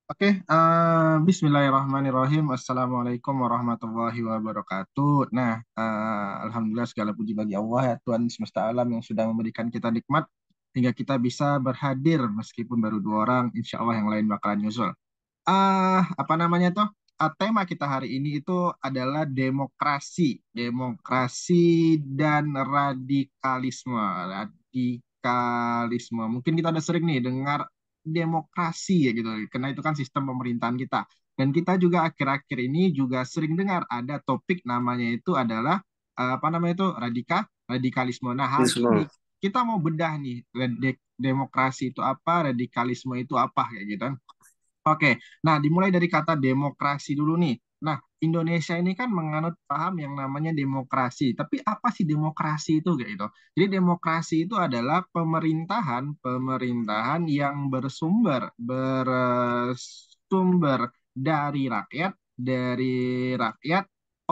Oke, Bismillahirrahmanirrahim. Assalamualaikum warahmatullahi wabarakatuh. Nah, Alhamdulillah segala puji bagi Allah ya Tuhan semesta alam yang sudah memberikan kita nikmat hingga kita bisa berhadir meskipun baru dua orang, insya Allah yang lain bakalan nyusul. Apa namanya tuh? Tema kita hari ini itu adalah demokrasi dan radikalisme. Radikalisme. Mungkin kita udah sering nih dengar demokrasi ya gitu, karena itu kan sistem pemerintahan kita. Dan kita juga akhir-akhir ini juga sering dengar ada topik namanya itu adalah apa namanya itu radikalisme. Nah, hari ini Semua. kita mau bedah nih demokrasi itu apa, radikalisme itu apa kayak gitu. Oke, nah dimulai dari kata demokrasi dulu nih. Nah, Indonesia ini kan menganut paham yang namanya demokrasi. Tapi apa sih demokrasi itu kayak gitu? Jadi demokrasi itu adalah pemerintahan yang bersumber dari rakyat,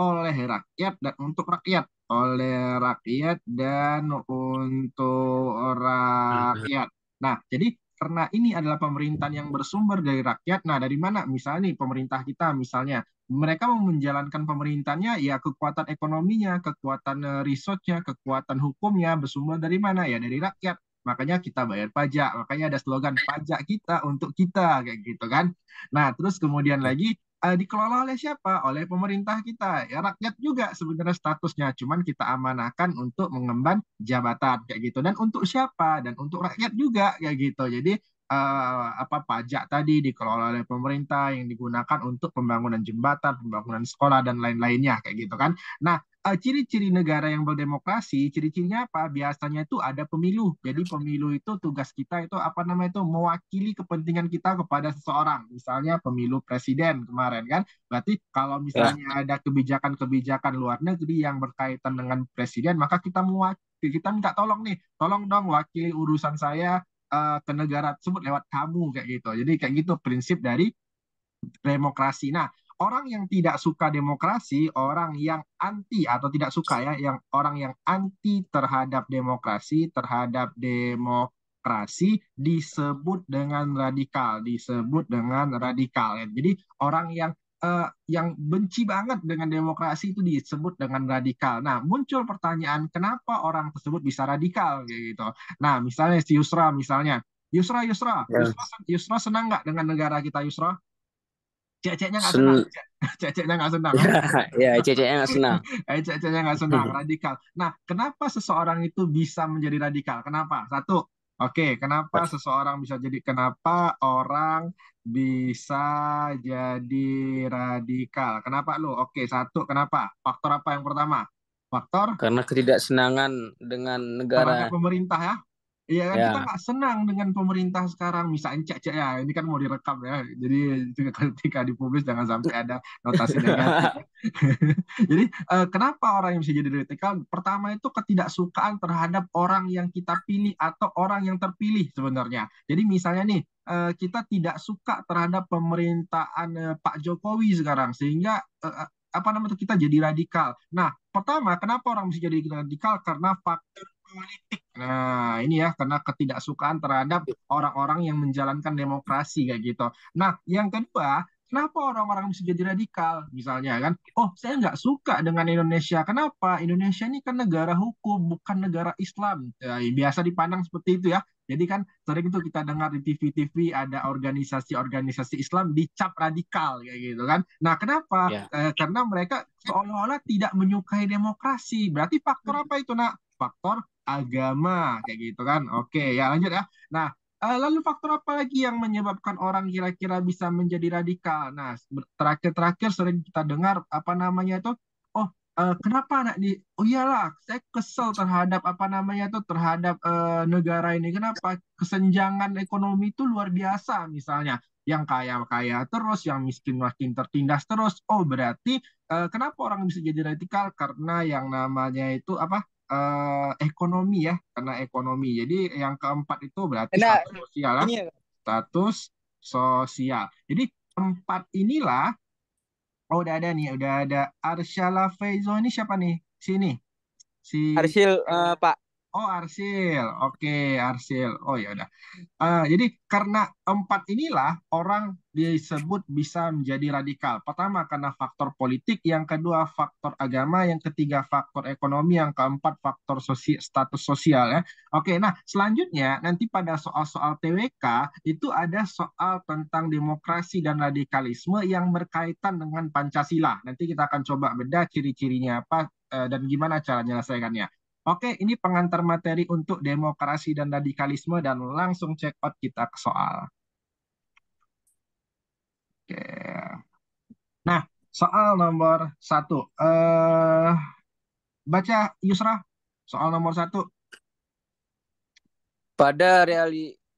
oleh rakyat dan untuk rakyat, oleh rakyat dan untuk rakyat. Nah, jadi karena ini adalah pemerintahan yang bersumber dari rakyat. Nah, dari mana? Misalnya nih pemerintah kita misalnya mereka mau menjalankan pemerintahannya ya kekuatan ekonominya, kekuatan resource-nya, kekuatan hukumnya bersumber dari mana? Ya dari rakyat. Makanya kita bayar pajak. Makanya ada slogan pajak kita untuk kita kayak gitu kan. Nah, terus kemudian lagi dikelola oleh siapa? Oleh pemerintah kita. Ya rakyat juga sebenarnya statusnya, cuman kita amanahkan untuk mengemban jabatan kayak gitu. Dan untuk siapa? Dan untuk rakyat juga kayak gitu. Jadi apa pajak tadi dikelola oleh pemerintah yang digunakan untuk pembangunan jembatan, pembangunan sekolah dan lain-lainnya kayak gitu kan. Nah, ciri-ciri negara yang berdemokrasi, ciri-cirinya apa? Biasanya itu ada pemilu. Jadi pemilu itu tugas kita itu apa namanya itu mewakili kepentingan kita kepada seseorang. Misalnya pemilu presiden kemarin kan. Berarti kalau Ya, misalnya ada kebijakan-kebijakan luar negeri yang berkaitan dengan presiden, maka kita mewakili, kita minta tolong nih, tolong dong wakili urusan saya ke negara tersebut lewat kamu kayak gitu. Jadi kayak gitu prinsip dari demokrasi. Nah, orang yang tidak suka demokrasi, orang yang anti atau tidak suka ya, yang orang yang anti terhadap demokrasi, terhadap demokrasi disebut dengan radikal. Ya. Jadi orang yang benci banget dengan demokrasi itu disebut dengan radikal. Nah, muncul pertanyaan kenapa orang tersebut bisa radikal kayak gitu. Nah, misalnya si Yusra misalnya, ya. Yusra senang nggak dengan negara kita Yusra? Ceceknya nggak senang. Sen Ceceknya nggak senang. ya, ya, ceceknya nggak senang. Ceceknya nggak senang. Radikal. Nah, kenapa seseorang itu bisa menjadi radikal? Kenapa? Satu, oke, kenapa seseorang bisa jadi, kenapa orang bisa jadi radikal? Kenapa lu? Oke, satu, kenapa? Faktor apa yang pertama? Faktor Karena ketidaksenangan dengan terhadap negara. pemerintah ya. Iya kan kita Ya, nggak senang dengan pemerintah sekarang misalnya cek ya ini kan mau direkam ya jadi ketika dipublis jangan sampai ada notasi negatif ya. Jadi kenapa orang yang bisa jadi radikal pertama itu ketidaksukaan terhadap orang yang kita pilih atau orang yang terpilih sebenarnya. Jadi misalnya nih kita tidak suka terhadap pemerintahan Pak Jokowi sekarang sehingga apa namanya itu kita jadi radikal. Nah, pertama kenapa orang bisa jadi radikal karena faktor politik. Nah, ini ya karena ketidaksukaan terhadap orang-orang yang menjalankan demokrasi kayak gitu. Nah, yang kedua, kenapa orang-orang bisa jadi radikal? Misalnya kan, oh saya nggak suka dengan Indonesia. Kenapa? Indonesia ini kan negara hukum, bukan negara Islam. Ya, biasa dipandang seperti itu ya. Jadi kan sering tuh kita dengar di TV-TV ada organisasi-organisasi Islam dicap radikal kayak gitu kan. Nah, kenapa? ya. Karena mereka seolah-olah tidak menyukai demokrasi. Berarti faktor apa itu, nak? Faktor agama kayak gitu kan. Oke, ya lanjut ya. Nah, lalu faktor apa lagi yang menyebabkan orang kira-kira bisa menjadi radikal? Nah, terakhir-terakhir sering kita dengar apa namanya itu, oh kenapa anak di, oh iyalah, saya kesel terhadap apa namanya itu terhadap negara ini. Kenapa? Kesenjangan ekonomi itu luar biasa misalnya. Yang kaya-kaya terus, yang miskin makin tertindas terus. Oh, berarti kenapa orang bisa jadi radikal? Karena yang namanya itu apa? Ekonomi ya, karena ekonomi. Jadi yang keempat itu berarti Karena status sosial ya, ini ya, status sosial. Jadi empat inilah, oh udah ada nih, udah ada Arsyala Feizo ini siapa nih? Sini, si Arsil Pak. Oh, Arsil. Oke, Arsil. Oh ya udah. Jadi karena empat inilah orang disebut bisa menjadi radikal. Pertama karena faktor politik, yang kedua faktor agama, yang ketiga faktor ekonomi, yang keempat faktor status sosial ya. Oke, nah selanjutnya nanti pada soal-soal TWK itu ada soal tentang demokrasi dan radikalisme yang berkaitan dengan Pancasila. Nanti kita akan coba bedah ciri-cirinya apa dan gimana cara menyelesaikannya. Oke, ini pengantar materi untuk demokrasi dan radikalisme dan langsung check out kita ke soal. Oke. Nah, soal nomor satu. Baca Yusra, soal nomor satu. Pada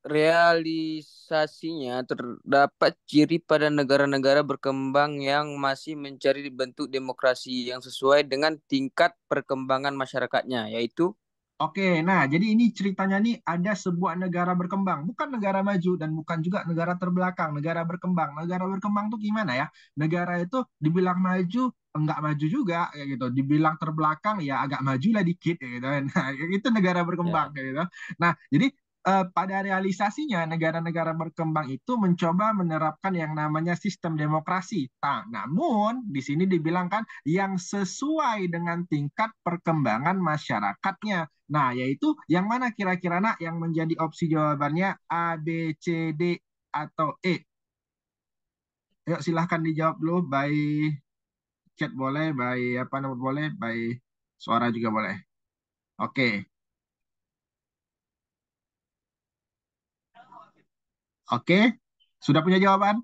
realisasinya terdapat ciri pada negara-negara berkembang yang masih mencari bentuk demokrasi yang sesuai dengan tingkat perkembangan masyarakatnya, yaitu Oke, nah jadi ini ceritanya nih ada sebuah negara berkembang, bukan negara maju dan bukan juga negara terbelakang, negara berkembang. Negara berkembang tuh gimana ya? Negara itu dibilang maju, enggak maju juga, kayak gitu. Dibilang terbelakang, ya agak maju lah dikit, kayak gitu. Nah, itu negara berkembang, ya, kayak gitu. Nah, jadi pada realisasinya negara-negara berkembang itu mencoba menerapkan yang namanya sistem demokrasi. Nah, namun di sini dibilang kan yang sesuai dengan tingkat perkembangan masyarakatnya. Nah, yaitu yang mana kira-kira nak yang menjadi opsi jawabannya A, B, C, D, atau E? Yuk silahkan dijawab dulu, by chat boleh, by apa namanya boleh, by suara juga boleh. Oke, oke. Sudah punya jawaban?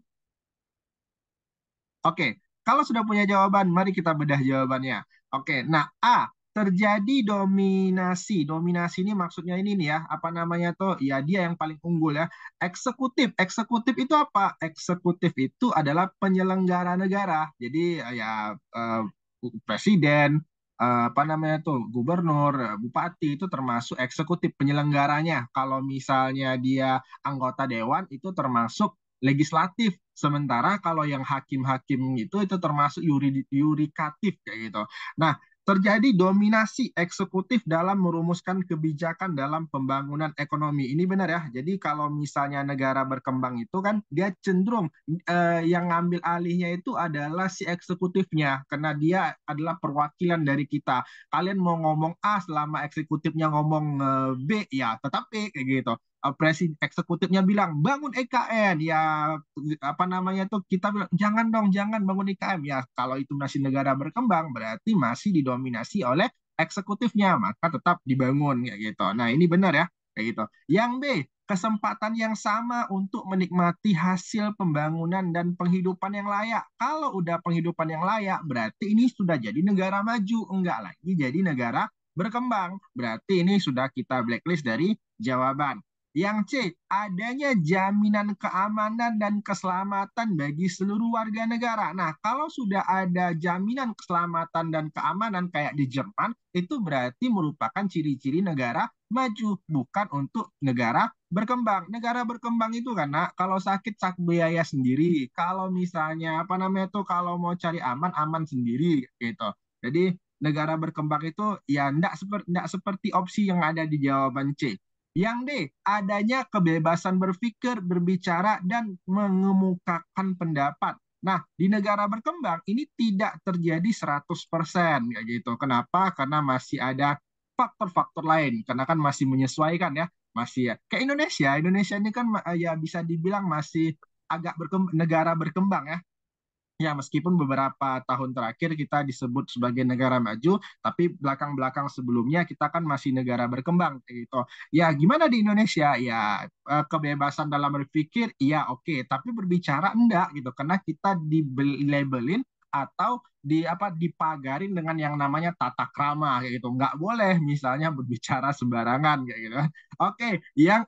Oke, kalau sudah punya jawaban, mari kita bedah jawabannya. Oke, nah A, terjadi dominasi. Dominasi ini maksudnya ini nih ya, apa namanya tuh? Ya dia yang paling unggul ya. Eksekutif. Eksekutif itu apa? Eksekutif itu adalah penyelenggara negara. Jadi ya presiden, apa namanya tuh? Gubernur, bupati itu termasuk eksekutif penyelenggaranya. Kalau misalnya dia anggota dewan itu termasuk legislatif. Sementara kalau yang hakim-hakim itu termasuk yudikatif kayak gitu. Nah, terjadi dominasi eksekutif dalam merumuskan kebijakan dalam pembangunan ekonomi. Ini benar ya. Jadi kalau misalnya negara berkembang itu kan dia cenderung yang ngambil alihnya itu adalah si eksekutifnya karena dia adalah perwakilan dari kita. Kalian mau ngomong A selama eksekutifnya ngomong B ya tetap B kayak gitu. Presiden eksekutifnya bilang bangun IKN ya apa namanya tuh kita bilang jangan dong jangan bangun IKN ya kalau itu masih negara berkembang berarti masih didominasi oleh eksekutifnya maka tetap dibangun kayak gitu. Nah ini benar ya kayak gitu. Yang B kesempatan yang sama untuk menikmati hasil pembangunan dan penghidupan yang layak. Kalau udah penghidupan yang layak berarti ini sudah jadi negara maju enggak lagi jadi negara berkembang. Berarti ini sudah kita blacklist dari jawaban. Yang C, adanya jaminan keamanan dan keselamatan bagi seluruh warga negara. Nah, kalau sudah ada jaminan keselamatan dan keamanan kayak di Jerman, itu berarti merupakan ciri-ciri negara maju, bukan untuk negara berkembang. Negara berkembang itu karena kalau sakit sak biaya sendiri, kalau misalnya apa namanya tuh kalau mau cari aman aman sendiri gitu. Jadi negara berkembang itu ya enggak seperti opsi yang ada di jawaban C. Yang D, adanya kebebasan berpikir, berbicara, dan mengemukakan pendapat. Nah, di negara berkembang ini tidak terjadi 100% kayak gitu. Kenapa? Karena masih ada faktor-faktor lain. Karena kan masih menyesuaikan ya. Masih ya. Kayak Indonesia. Indonesia ini kan ya bisa dibilang masih agak negara berkembang ya. Ya, meskipun beberapa tahun terakhir kita disebut sebagai negara maju, tapi belakang-belakang sebelumnya kita kan masih negara berkembang gitu. Ya, gimana di Indonesia? Ya, kebebasan dalam berpikir, iya oke, tapi berbicara enggak gitu, karena kita di-labelin atau dipagarin dengan yang namanya tata krama kayak gitu. Nggak boleh misalnya berbicara sembarangan kayak gitu. Oke, yang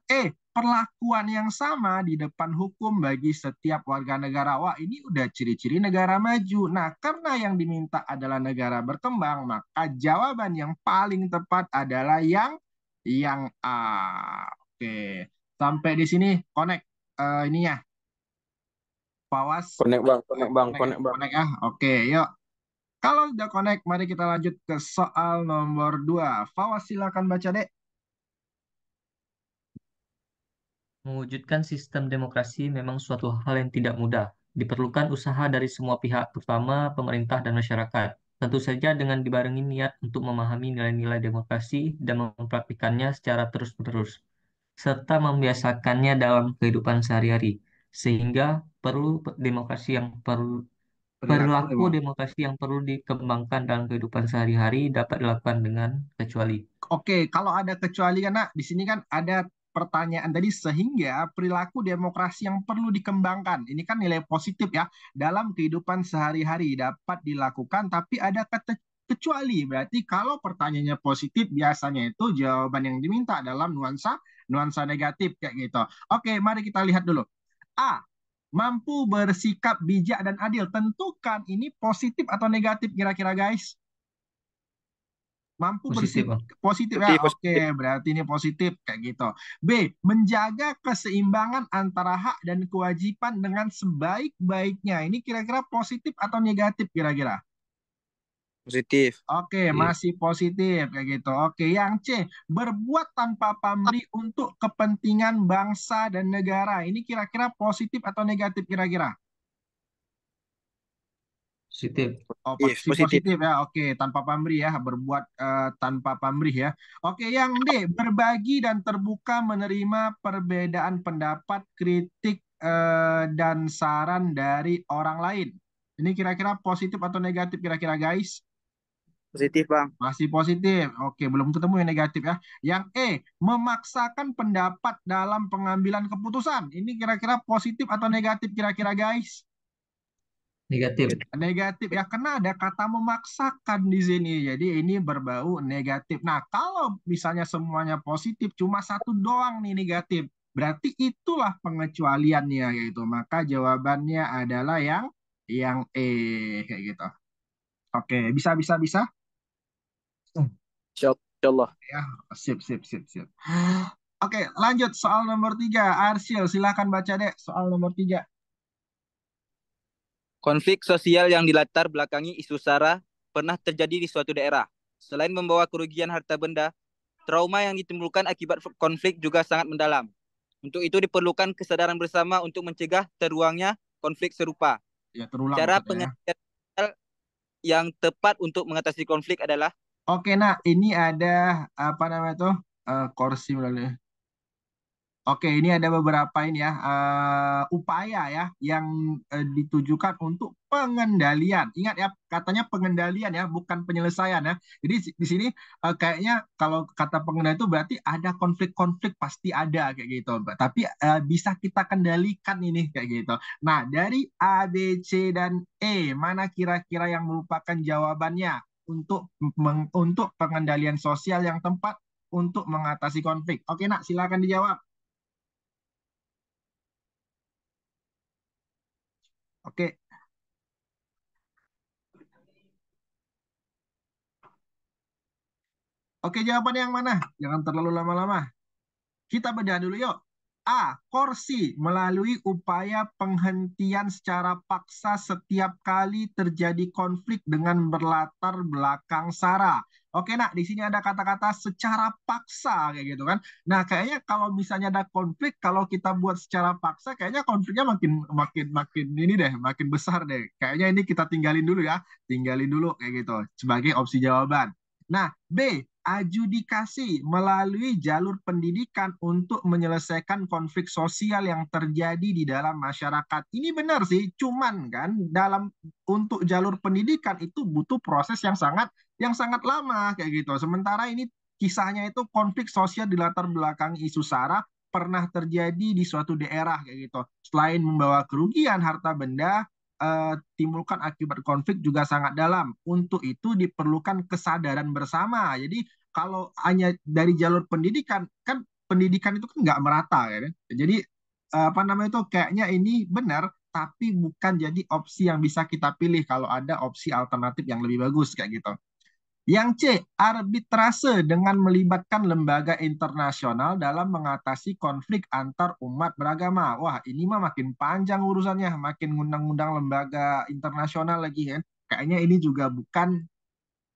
perlakuan yang sama di depan hukum bagi setiap warga negara. Wah, ini udah ciri-ciri negara maju. Nah, karena yang diminta adalah negara berkembang, maka jawaban yang paling tepat adalah yang A. Oke, sampai di sini connect ininya. Pawas, connect ya, konek bang. connect ya. Oke, yuk. Kalau sudah connect, mari kita lanjut ke soal nomor 2. Fawas silakan baca dek. Mewujudkan sistem demokrasi memang suatu hal yang tidak mudah. Diperlukan usaha dari semua pihak, terutama pemerintah dan masyarakat. Tentu saja dengan dibarengi niat untuk memahami nilai-nilai demokrasi dan mempraktikannya secara terus-menerus, serta membiasakannya dalam kehidupan sehari-hari. Sehingga demokrasi yang perlu Perilaku perilaku demo. demokrasi yang perlu dikembangkan dalam kehidupan sehari-hari dapat dilakukan dengan kecuali. Oke, kalau ada kecuali kan, nak, di sini kan ada pertanyaan tadi sehingga perilaku demokrasi yang perlu dikembangkan. Ini kan nilai positif ya dalam kehidupan sehari-hari dapat dilakukan, tapi ada kata kecuali. Berarti kalau pertanyaannya positif, biasanya itu jawaban yang diminta dalam nuansa nuansa negatif kayak gitu. Oke, mari kita lihat dulu. A. Mampu bersikap bijak dan adil. Tentukan ini positif atau negatif kira-kira guys. Mampu Positif, bersih Bang. positif ya. Positif, Oke, positif. berarti ini positif kayak gitu. B, menjaga keseimbangan antara hak dan kewajiban dengan sebaik-baiknya. Ini kira-kira positif atau negatif kira-kira? Positif. Oke, Positif. masih positif kayak gitu. Oke, yang C, berbuat tanpa pamrih untuk kepentingan bangsa dan negara. Ini kira-kira positif atau negatif kira-kira? Positif. Oh, Positif, si positif. positif ya. Oke, tanpa pamrih ya, berbuat tanpa pamrih ya. Oke, yang D, berbagi dan terbuka menerima perbedaan pendapat, kritik dan saran dari orang lain. Ini kira-kira positif atau negatif kira-kira guys? Positif, Bang. Masih positif. Oke, belum ketemu yang negatif ya. Yang E, memaksakan pendapat dalam pengambilan keputusan. Ini kira-kira positif atau negatif kira-kira guys? Negatif. Negatif ya, karena ada kata memaksakan di sini. Jadi ini berbau negatif. Nah, kalau misalnya semuanya positif, cuma satu doang nih negatif. Berarti itulah pengecualiannya yaitu. Maka jawabannya adalah yang E kayak gitu. Oke, bisa bisa bisa. Insyaallah. Ya, sip sip sip sip. Oke, lanjut soal nomor 3. Arsyil, silahkan baca deh soal nomor 3. Konflik sosial yang dilatar belakangi isu SARA pernah terjadi di suatu daerah. Selain membawa kerugian harta benda, trauma yang ditimbulkan akibat konflik juga sangat mendalam. Untuk itu diperlukan kesadaran bersama untuk mencegah teruangnya konflik serupa. Ya, terulang Cara maksudnya ya. pengendalian yang tepat untuk mengatasi konflik adalah Oke, nah ini ada apa namanya tuh kursi melalui. Oke, ini ada beberapa ini ya upaya ya yang ditujukan untuk pengendalian. Ingat ya, katanya pengendalian ya, bukan penyelesaian ya. Jadi di sini kayaknya kalau kata pengendalian itu berarti ada konflik-konflik pasti ada kayak gitu. Tapi bisa kita kendalikan ini kayak gitu. Nah, dari A, B, C dan E, mana kira-kira yang merupakan jawabannya untuk pengendalian sosial yang tepat untuk mengatasi konflik? Oke, nak, silakan dijawab. Oke, oke jawabannya yang mana? Jangan terlalu lama-lama. Kita bedah dulu yuk. A. Korsi melalui upaya penghentian secara paksa setiap kali terjadi konflik dengan berlatar belakang SARA. Oke, nak, di sini ada kata-kata secara paksa kayak gitu kan. Nah, kayaknya kalau misalnya ada konflik, kalau kita buat secara paksa, kayaknya konfliknya makin makin makin ini deh, makin besar deh. Kayaknya ini kita tinggalin dulu ya, tinggalin dulu kayak gitu sebagai opsi jawaban. Nah, B, adjudikasi melalui jalur pendidikan untuk menyelesaikan konflik sosial yang terjadi di dalam masyarakat. Ini benar sih, cuman kan dalam untuk jalur pendidikan itu butuh proses yang sangat lama kayak gitu. Sementara ini kisahnya itu konflik sosial di latar belakang isu SARA pernah terjadi di suatu daerah kayak gitu. Selain membawa kerugian harta benda, timbulkan akibat konflik juga sangat dalam. Untuk itu diperlukan kesadaran bersama. Jadi kalau hanya dari jalur pendidikan, kan pendidikan itu kan nggak merata ya. Jadi apa namanya itu kayaknya ini benar, tapi bukan jadi opsi yang bisa kita pilih kalau ada opsi alternatif yang lebih bagus kayak gitu. Yang C, arbitrase dengan melibatkan lembaga internasional dalam mengatasi konflik antar umat beragama. Wah, ini mah makin panjang urusannya, makin ngundang-undang lembaga internasional lagi kan. Kayaknya ini juga bukan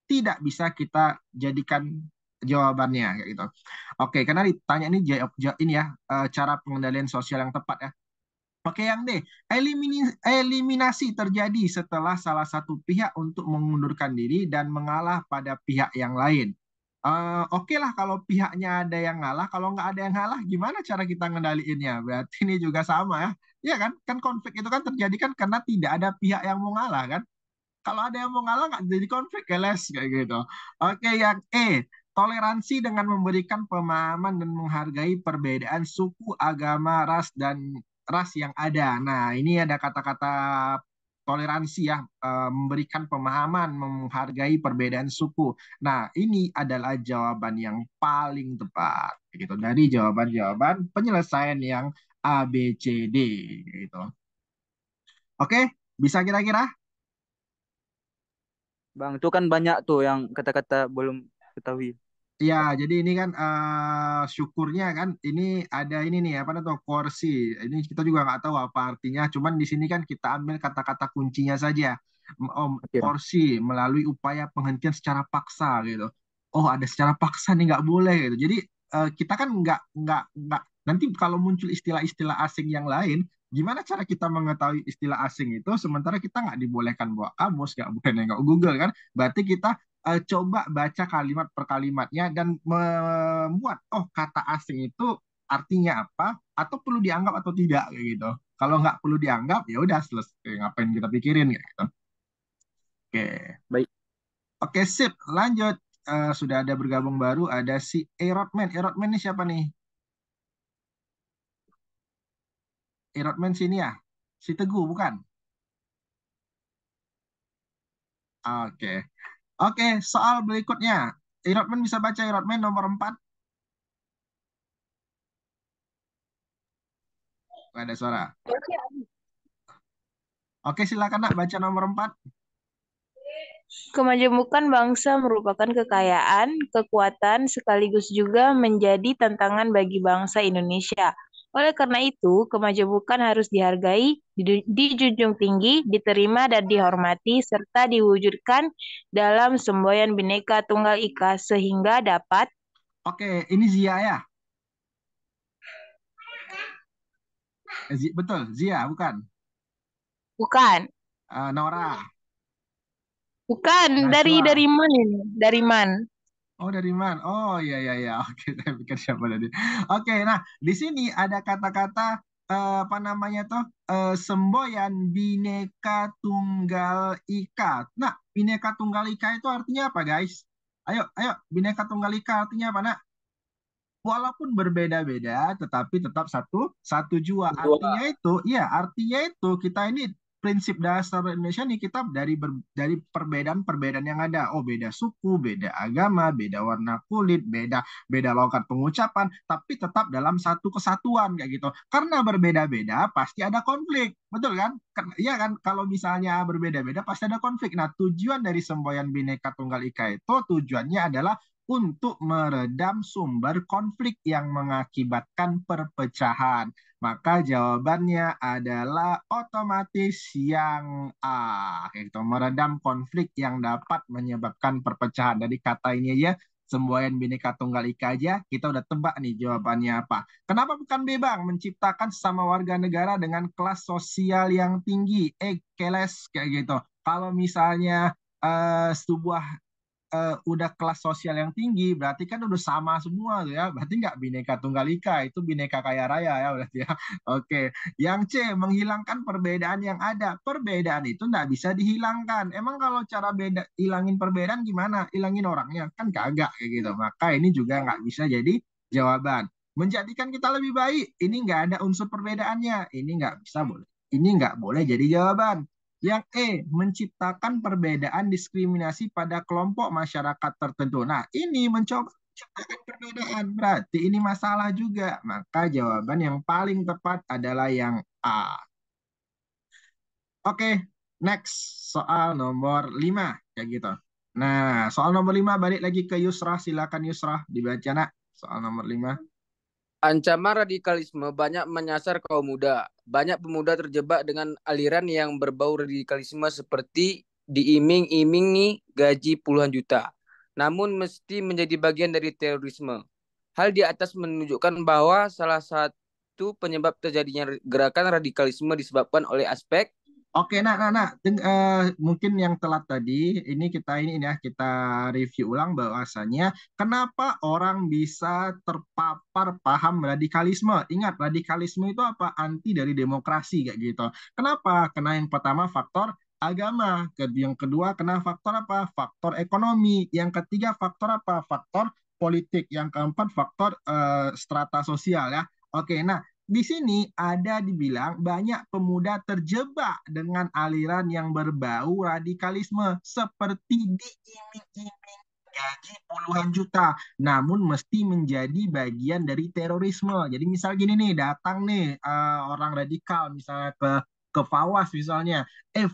tidak bisa kita jadikan jawabannya kayak gitu. Oke, karena ditanya ini ini ya, cara pengendalian sosial yang tepat ya. Oke, yang D, eliminasi terjadi setelah salah satu pihak untuk mengundurkan diri dan mengalah pada pihak yang lain. Oke lah kalau pihaknya ada yang ngalah, kalau nggak ada yang ngalah, gimana cara kita ngendaliinnya? Berarti ini juga sama ya. Iya kan? Kan konflik itu kan terjadi kan karena tidak ada pihak yang mau ngalah kan? Kalau ada yang mau ngalah nggak jadi konflik ya les kayak gitu. Oke, yang E, toleransi dengan memberikan pemahaman dan menghargai perbedaan suku, agama, ras yang ada. Nah, ini ada kata-kata toleransi ya, memberikan pemahaman, menghargai perbedaan suku. Nah, ini adalah jawaban yang paling tepat gitu dari jawaban-jawaban penyelesaian yang A, B, C, D gitu. Oke, bisa kira-kira? Bang, itu kan banyak tuh yang kata-kata belum ketahui. Ya, jadi ini kan syukurnya kan ini ada ini nih apa namanya tuh kursi. Ini kita juga nggak tahu apa artinya. Cuman di sini kan kita ambil kata-kata kuncinya saja. Om, Oke, Bang. kursi melalui upaya penghentian secara paksa gitu. Oh, ada secara paksa nih nggak boleh gitu. Jadi kita kan nggak nanti kalau muncul istilah-istilah asing yang lain, gimana cara kita mengetahui istilah asing itu sementara kita nggak dibolehkan bawa kamus, nggak boleh nengok Google kan? Berarti kita coba baca kalimat per kalimatnya dan membuat oh kata asing itu artinya apa atau perlu dianggap atau tidak kayak gitu. Kalau nggak perlu dianggap ya udah selesai ngapain kita pikirin kayak gitu. Oke. Baik. Oke, sip. Lanjut. Sudah ada bergabung baru ada si Erotman. Erotman ini siapa nih? Erotman sini ya. Si Teguh bukan? Oke. Oke, soal berikutnya. Erotman bisa baca Erotman nomor 4. Nggak ada suara. Oke, silakan nak baca nomor 4. Kemajemukan bangsa merupakan kekayaan, kekuatan, sekaligus juga menjadi tantangan bagi bangsa Indonesia. Oleh karena itu, kemajemukan harus dihargai, dijunjung tinggi, diterima dan dihormati, serta diwujudkan dalam semboyan Bhinneka Tunggal Ika sehingga dapat Oke, ini Zia ya. Betul, Zia bukan? bukan, Nora, bukan dari Najwa. mana ini? Dari man. Oh dari mana? Oh iya iya iya. Oke, saya pikir siapa tadi. Oke, nah di sini ada kata-kata apa namanya tuh semboyan Bhinneka Tunggal Ika. Nah, Bhinneka Tunggal Ika itu artinya apa, guys? Ayo, ayo, Bhinneka Tunggal Ika artinya apa, nak? Walaupun berbeda-beda, tetapi tetap satu satu jua. Dua. Artinya itu kita ini prinsip dasar Indonesia nih kita dari perbedaan-perbedaan yang ada. Oh, beda suku, beda agama, beda warna kulit, beda beda logat pengucapan, tapi tetap dalam satu kesatuan kayak gitu. Karena berbeda-beda pasti ada konflik, betul kan? Iya kan? Kalau misalnya berbeda-beda pasti ada konflik. Nah, tujuan dari semboyan Bhinneka Tunggal Ika itu tujuannya adalah untuk meredam sumber konflik yang mengakibatkan perpecahan. Maka jawabannya adalah otomatis yang A, yaitu meredam konflik yang dapat menyebabkan perpecahan. Dari kata ini aja, semboyan Bhinneka Tunggal Ika aja, kita udah tebak nih jawabannya apa. Kenapa bukan B, Bang? Menciptakan sesama warga negara dengan kelas sosial yang tinggi. Keles, kayak gitu. Kalau misalnya sebuah udah kelas sosial yang tinggi, berarti kan udah sama semua tuh ya. Berarti nggak Bhinneka Tunggal Ika, itu Bhinneka Kaya Raya ya berarti ya. Oke, yang C, menghilangkan perbedaan yang ada. Perbedaan itu nggak bisa dihilangkan. Emang kalau cara beda hilangin perbedaan gimana? Hilangin orangnya kan kagak kayak gitu. Maka ini juga nggak bisa jadi jawaban. Menjadikan kita lebih baik, ini nggak ada unsur perbedaannya. Ini nggak bisa boleh. Ini nggak boleh jadi jawaban. Yang E, menciptakan perbedaan diskriminasi pada kelompok masyarakat tertentu. Nah, ini mencoba menciptakan perbedaan. Berarti ini masalah juga. Maka jawaban yang paling tepat adalah yang A. Oke, next. Soal nomor 5. Kayak gitu. Nah, soal nomor 5 balik lagi ke Yusra. Silakan Yusra dibaca, nak. Soal nomor 5. Ancaman radikalisme banyak menyasar kaum muda. Banyak pemuda terjebak dengan aliran yang berbau radikalisme seperti diiming-imingi gaji puluhan juta. namun mesti menjadi bagian dari terorisme. Hal di atas menunjukkan bahwa salah satu penyebab terjadinya gerakan radikalisme disebabkan oleh aspek. Oke, mungkin yang telat tadi, kita review ulang bahwasanya kenapa orang bisa terpapar paham radikalisme. Ingat, radikalisme itu apa? Anti dari demokrasi kayak gitu. Kenapa? Karena yang pertama faktor agama, yang kedua kena faktor apa? Faktor ekonomi, yang ketiga faktor apa? Faktor politik, yang keempat faktor strata sosial ya. Oke, nah di sini ada dibilang banyak pemuda terjebak dengan aliran yang berbau radikalisme seperti diiming-iming gaji puluhan juta, namun mesti menjadi bagian dari terorisme. Jadi misal gini nih, datang nih orang radikal misalnya ke Fawas misalnya,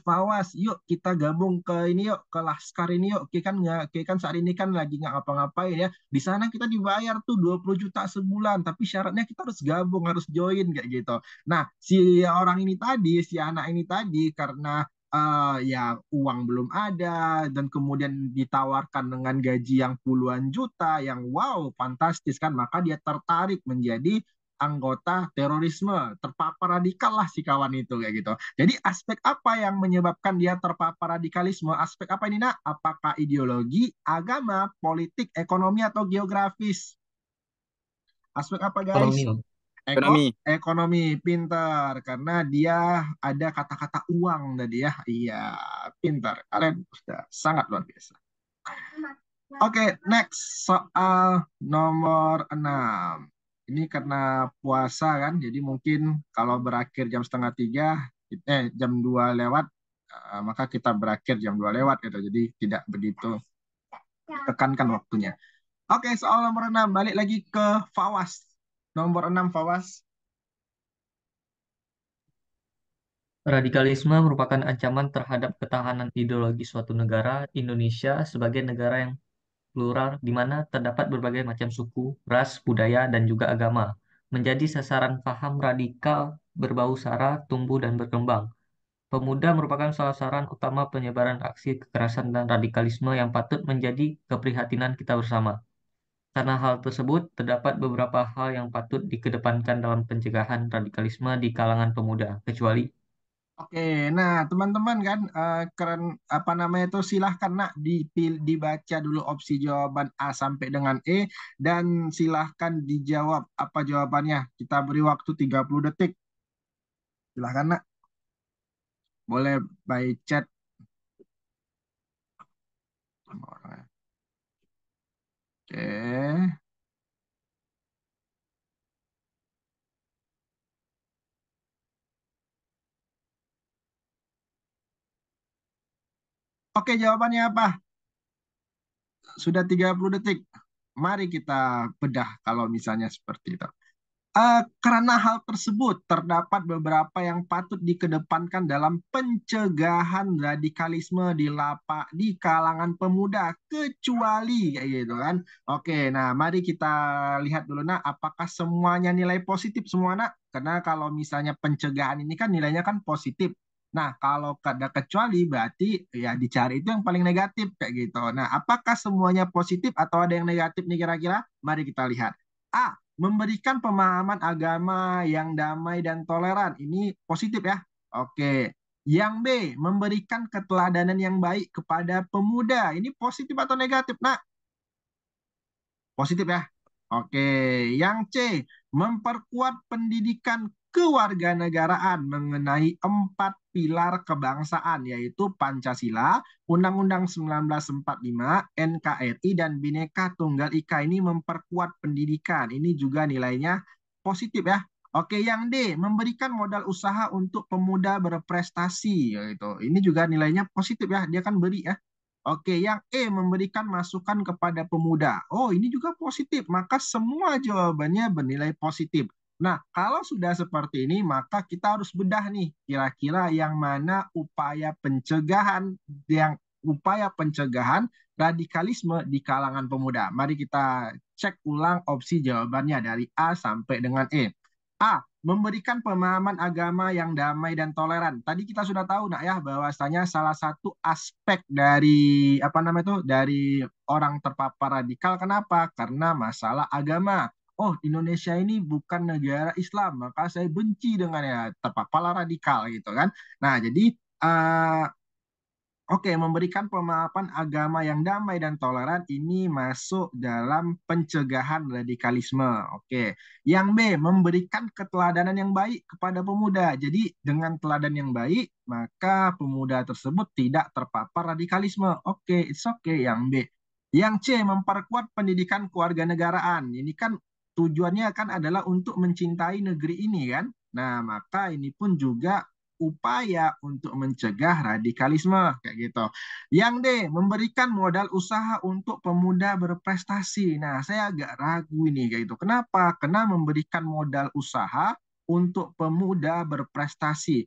Fawas, yuk kita gabung ke ini yuk, ke Laskar ini yuk, Ki kan saat ini kan lagi nggak ngapa-ngapain ya, di sana kita dibayar tuh 20 juta sebulan, tapi syaratnya kita harus gabung, harus join kayak gitu. Nah, si anak ini tadi karena ya uang belum ada dan kemudian ditawarkan dengan gaji yang puluhan juta, yang wow, fantastis kan, maka dia tertarik menjadi anggota terorisme, terpapar radikal lah si kawan itu kayak gitu. Jadi aspek apa yang menyebabkan dia terpapar radikalisme? Aspek apa ini nak? Apakah ideologi, agama, politik, ekonomi, atau geografis? Aspek apa guys? Ekonomi, Om. Ekonomi. Ekonomi, pintar karena dia ada kata-kata uang tadi ya. Iya, pintar. Kalian sudah sangat luar biasa. Oke, next soal nomor 6. Ini karena puasa kan, jadi mungkin kalau berakhir jam setengah 3, jam 2 lewat, maka kita berakhir jam 2 lewat gitu. Jadi tidak begitu tekankan waktunya. Oke, soal nomor 6, balik lagi ke Fawas. Nomor 6, Fawas. Radikalisme merupakan ancaman terhadap ketahanan ideologi suatu negara. Indonesia sebagai negara yang plural di mana terdapat berbagai macam suku, ras, budaya, dan juga agama, menjadi sasaran paham radikal berbau sara, tumbuh, dan berkembang. Pemuda merupakan sasaran utama penyebaran aksi kekerasan dan radikalisme yang patut menjadi keprihatinan kita bersama. Karena hal tersebut, terdapat beberapa hal yang patut dikedepankan dalam pencegahan radikalisme di kalangan pemuda, kecuali Oke, nah teman-teman kan keren apa namanya itu, silahkan nak dibaca dulu opsi jawaban A sampai dengan E dan silahkan dijawab apa jawabannya. Kita beri waktu 30 detik. Silahkan nak. Boleh by chat. Oke. Oke, jawabannya apa? Sudah 30 detik. Mari kita bedah kalau misalnya seperti itu. Karena hal tersebut, terdapat beberapa yang patut dikedepankan dalam pencegahan radikalisme di kalangan pemuda, kecuali kayak gitu kan. Oke, nah mari kita lihat dulu nak, apakah semuanya nilai positif semua nak? Karena kalau misalnya pencegahan ini kan nilainya kan positif. Nah, kalau ada kecuali berarti ya dicari itu yang paling negatif kayak gitu. Nah, apakah semuanya positif atau ada yang negatif nih kira-kira? Mari kita lihat. A. Memberikan pemahaman agama yang damai dan toleran. Ini positif ya. Oke. Yang B, memberikan keteladanan yang baik kepada pemuda. Ini positif atau negatif, nak? Positif ya. Oke. Yang C, memperkuat pendidikan kewarganegaraan mengenai 4 pilar kebangsaan, yaitu Pancasila, Undang-Undang 1945, NKRI, dan Bhinneka Tunggal Ika. Ini memperkuat pendidikan. Ini juga nilainya positif ya. Oke, yang D, memberikan modal usaha untuk pemuda berprestasi. Yaitu. Ini juga nilainya positif ya. Dia kan beri ya. Oke, yang E, memberikan masukan kepada pemuda. Oh, ini juga positif. Maka semua jawabannya bernilai positif. Nah, kalau sudah seperti ini, maka kita harus bedah nih, kira-kira yang mana upaya pencegahan radikalisme di kalangan pemuda. Mari kita cek ulang opsi jawabannya dari A sampai dengan E. A. Memberikan pemahaman agama yang damai dan toleran. Tadi kita sudah tahu nak ya bahwasanya salah satu aspek dari apa namanya itu dari orang terpapar radikal kenapa? Karena masalah agama. Oh, Indonesia ini bukan negara Islam, maka saya benci dengan ya terpapar radikal gitu kan. Nah, jadi eh, oke, memberikan pemahaman agama yang damai dan toleran ini masuk dalam pencegahan radikalisme. Oke. Yang B, memberikan keteladanan yang baik kepada pemuda. Jadi dengan teladan yang baik, maka pemuda tersebut tidak terpapar radikalisme. Oke, it's okay yang B. Yang C, memperkuat pendidikan kewarganegaraan. Ini kan tujuannya kan adalah untuk mencintai negeri ini kan. Nah, maka ini pun juga upaya untuk mencegah radikalisme kayak gitu. Yang D, memberikan modal usaha untuk pemuda berprestasi. Nah, saya agak ragu ini kayak gitu. Kenapa? Karena memberikan modal usaha untuk pemuda berprestasi.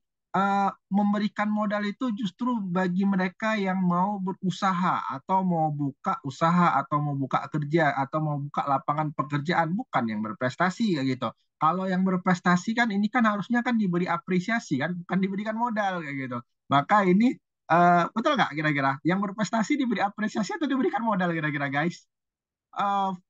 Memberikan modal itu justru bagi mereka yang mau berusaha atau mau buka usaha atau mau buka kerja atau mau buka lapangan pekerjaan, bukan yang berprestasi kayak gitu. Kalau yang berprestasi kan ini kan harusnya kan diberi apresiasi kan, bukan diberikan modal kayak gitu. Maka ini betul nggak kira-kira? Yang berprestasi diberi apresiasi atau diberikan modal kira-kira guys?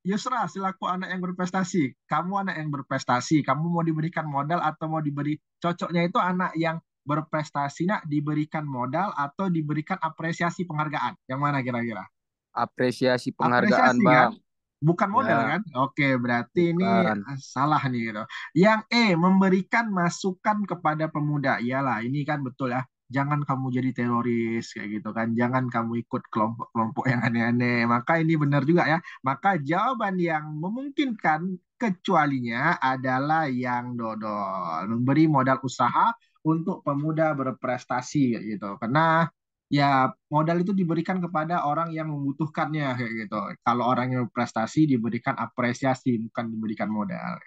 Yusra, selaku anak yang berprestasi, kamu anak yang berprestasi, kamu mau diberikan modal atau mau diberi cocoknya itu anak yang berprestasi nak diberikan modal atau diberikan apresiasi penghargaan? Yang mana kira-kira? Apresiasi penghargaan, Apresiasi kan? Bang. Bukan modal Ya, kan? Oke, berarti ini bukan. salah nih gitu. Yang E, memberikan masukan kepada pemuda. Iyalah, ini kan betul ya. Jangan kamu jadi teroris kayak gitu kan. Jangan kamu ikut kelompok-kelompok yang aneh-aneh. Maka ini benar juga ya. Maka jawaban yang memungkinkan kecualinya adalah yang dodol. Memberi modal usaha untuk pemuda berprestasi kayak gitu. Karena ya modal itu diberikan kepada orang yang membutuhkannya kayak gitu. Kalau orang yang berprestasi diberikan apresiasi bukan diberikan modal.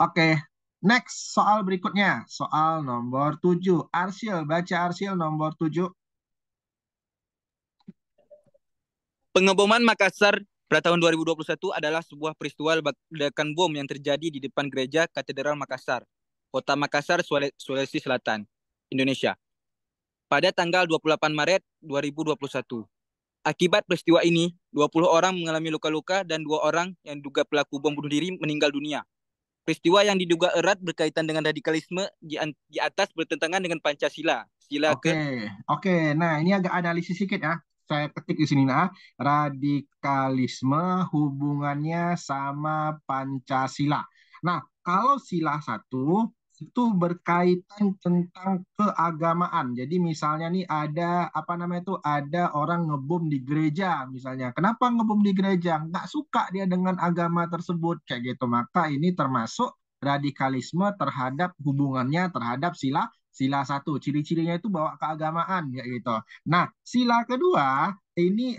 Oke, next soal berikutnya, soal nomor 7. Arsil, baca Arsil nomor 7. Pengeboman Makassar pada tahun 2021 adalah sebuah peristiwa ledakan bom yang terjadi di depan gereja Katedral Makassar, Kota Makassar, Sulawesi Selatan, Indonesia, pada tanggal 28 Maret 2021. Akibat peristiwa ini, 20 orang mengalami luka-luka dan 2 orang yang diduga pelaku bom bunuh diri meninggal dunia. Peristiwa yang diduga erat berkaitan dengan radikalisme di atas bertentangan dengan Pancasila. Sila Oke, oke. Nah, ini agak analisis sedikit ya. Saya ketik di sini nah, radikalisme hubungannya sama Pancasila. Nah, kalau sila satu itu berkaitan tentang keagamaan. Jadi misalnya nih ada apa namanya itu ada orang ngebom di gereja misalnya. Kenapa ngebom di gereja? Nggak suka dia dengan agama tersebut kayak gitu. Maka ini termasuk radikalisme terhadap hubungannya terhadap sila sila satu, ciri-cirinya itu bawa keagamaan ya gitu. Nah, sila kedua ini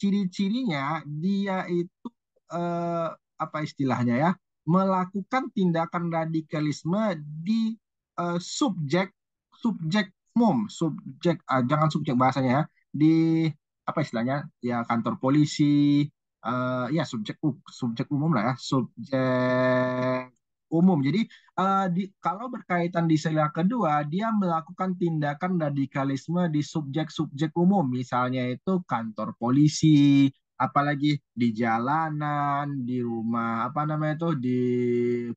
ciri-cirinya dia itu apa istilahnya ya, melakukan tindakan radikalisme di subjek subjek umum, subjek jangan subjek bahasanya ya, di apa istilahnya ya kantor polisi ya subjek umum lah ya, subjek umum. Jadi kalau berkaitan di sila kedua, dia melakukan tindakan radikalisme di subjek-subjek umum, misalnya itu kantor polisi, apalagi di jalanan, di rumah, apa namanya itu, di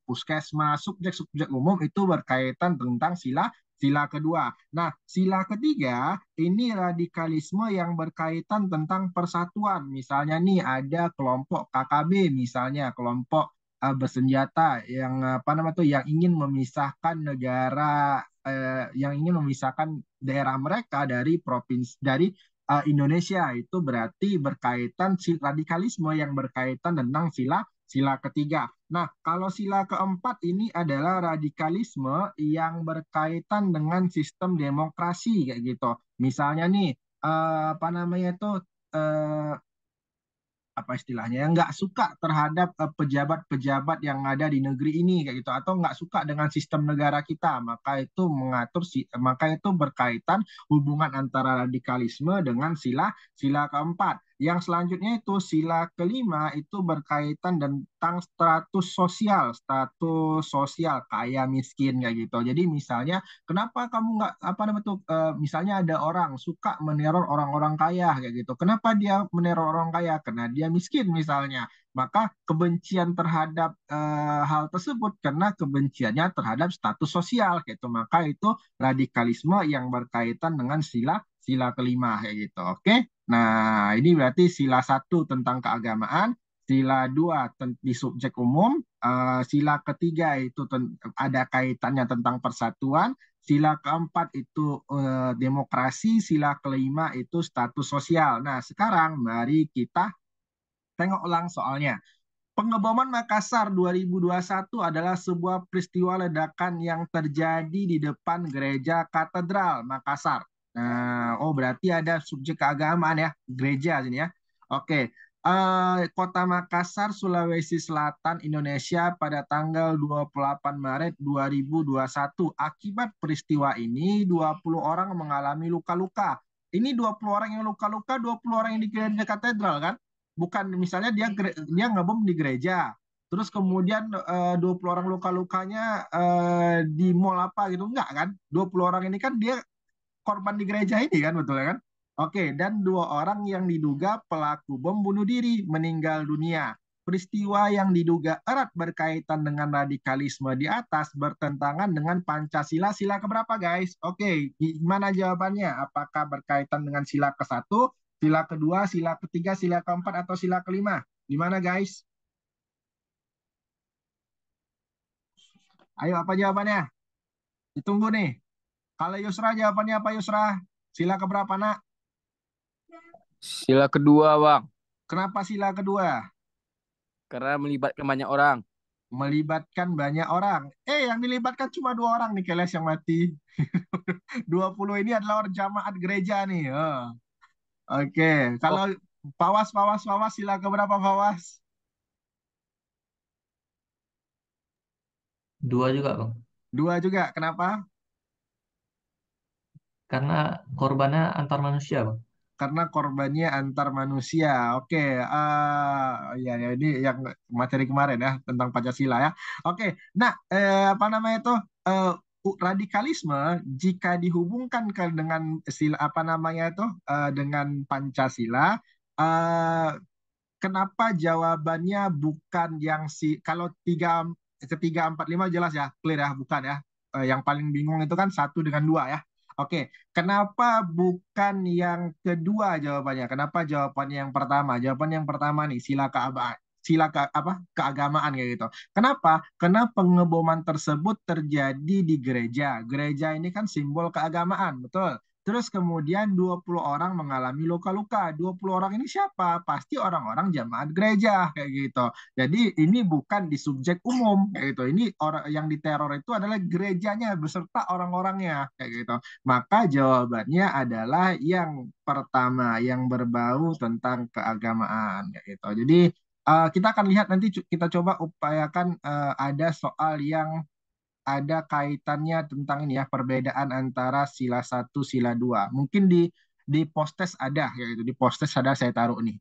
puskesmas, subjek-subjek umum itu berkaitan tentang sila sila kedua. Nah, sila ketiga ini radikalisme yang berkaitan tentang persatuan. Misalnya nih ada kelompok KKB, misalnya kelompok bersenjata yang apa namanya tuh yang ingin memisahkan negara yang ingin memisahkan daerah mereka dari provinsi dari Indonesia itu berarti berkaitan radikalisme yang berkaitan tentang sila sila ketiga. Nah, kalau sila keempat ini adalah radikalisme yang berkaitan dengan sistem demokrasi kayak gitu. Misalnya nih apa namanya itu eh, apa istilahnya yang nggak suka terhadap pejabat-pejabat yang ada di negeri ini kayak gitu atau nggak suka dengan sistem negara kita maka itu berkaitan hubungan antara radikalisme dengan sila sila keempat. Yang selanjutnya itu sila kelima itu berkaitan tentang status sosial kaya miskin kayak gitu. Jadi misalnya kenapa kamu nggak apa namanya tuh misalnya ada orang suka meneror orang-orang kaya kayak gitu. Kenapa dia meneror orang kaya? Karena dia miskin misalnya. Maka kebencian terhadap hal tersebut karena kebenciannya terhadap status sosial gitu. Maka itu radikalisme yang berkaitan dengan sila sila kelima kayak gitu. Oke. Nah, ini berarti sila satu tentang keagamaan, sila dua di subjek umum, sila ketiga itu ada kaitannya tentang persatuan, sila keempat itu demokrasi, sila kelima itu status sosial. Nah, sekarang mari kita tengok ulang soalnya. Pengeboman Makassar 2021 adalah sebuah peristiwa ledakan yang terjadi di depan gereja katedral Makassar. Nah, oh berarti ada subjek keagamaan ya, gereja sini ya. Oke, Kota Makassar, Sulawesi Selatan, Indonesia pada tanggal 28 Maret 2021. Akibat peristiwa ini 20 orang mengalami luka-luka. Ini 20 orang yang luka-luka, 20 orang yang di gereja katedral kan? Bukan misalnya dia ngebom di gereja, terus kemudian 20 orang luka-lukanya di mall apa gitu, enggak kan? 20 orang ini kan dia korban di gereja ini kan, betul kan? Oke, dan 2 orang yang diduga pelaku bom bunuh diri meninggal dunia. Peristiwa yang diduga erat berkaitan dengan radikalisme di atas bertentangan dengan Pancasila. Sila keberapa guys? Oke, gimana jawabannya? Apakah berkaitan dengan sila ke-1, sila kedua, sila ketiga, sila keempat, atau sila kelima? Gimana guys? Ayo apa jawabannya? Ditunggu nih. Kalau Yusra jawabannya apa Yusra? Sila keberapa nak? Sila kedua, Bang. Kenapa sila kedua? Karena melibatkan banyak orang. Melibatkan banyak orang. Yang dilibatkan cuma 2 orang nih keles yang mati. 20 ini adalah jamaat gereja nih. Oke, Oh, kalau Fawas sila keberapa Fawas? 2 juga, Bang. 2 juga. Kenapa? Karena korbannya antar manusia, Bang. Karena korbannya antar manusia. Oke, ya, ya ini yang materi kemarin ya tentang Pancasila ya. Oke, nah apa namanya itu radikalisme jika dihubungkan dengan sila apa namanya itu dengan Pancasila, eh, kenapa jawabannya bukan yang kalau ketiga empat lima jelas ya, clear ya, bukan ya. Yang paling bingung itu kan 1 dengan 2 ya. Oke, kenapa bukan yang kedua jawabannya? Kenapa jawabannya yang pertama? Jawaban yang pertama nih keagamaan kayak gitu. Kenapa? Karena pengeboman tersebut terjadi di gereja. Gereja ini kan simbol keagamaan, betul. Terus kemudian 20 orang mengalami luka-luka. 20 orang ini siapa? Pasti orang-orang jamaat gereja kayak gitu. Jadi ini bukan di subjek umum kayak gitu. Ini orang yang diteror itu adalah gerejanya beserta orang-orangnya kayak gitu. Maka jawabannya adalah yang pertama yang berbau tentang keagamaan kayak gitu. Jadi kita akan lihat nanti kita coba upayakan ada soal yang ada kaitannya tentang ini ya perbedaan antara sila satu sila dua. Mungkin di postes ada ya itu di postes ada saya taruh nih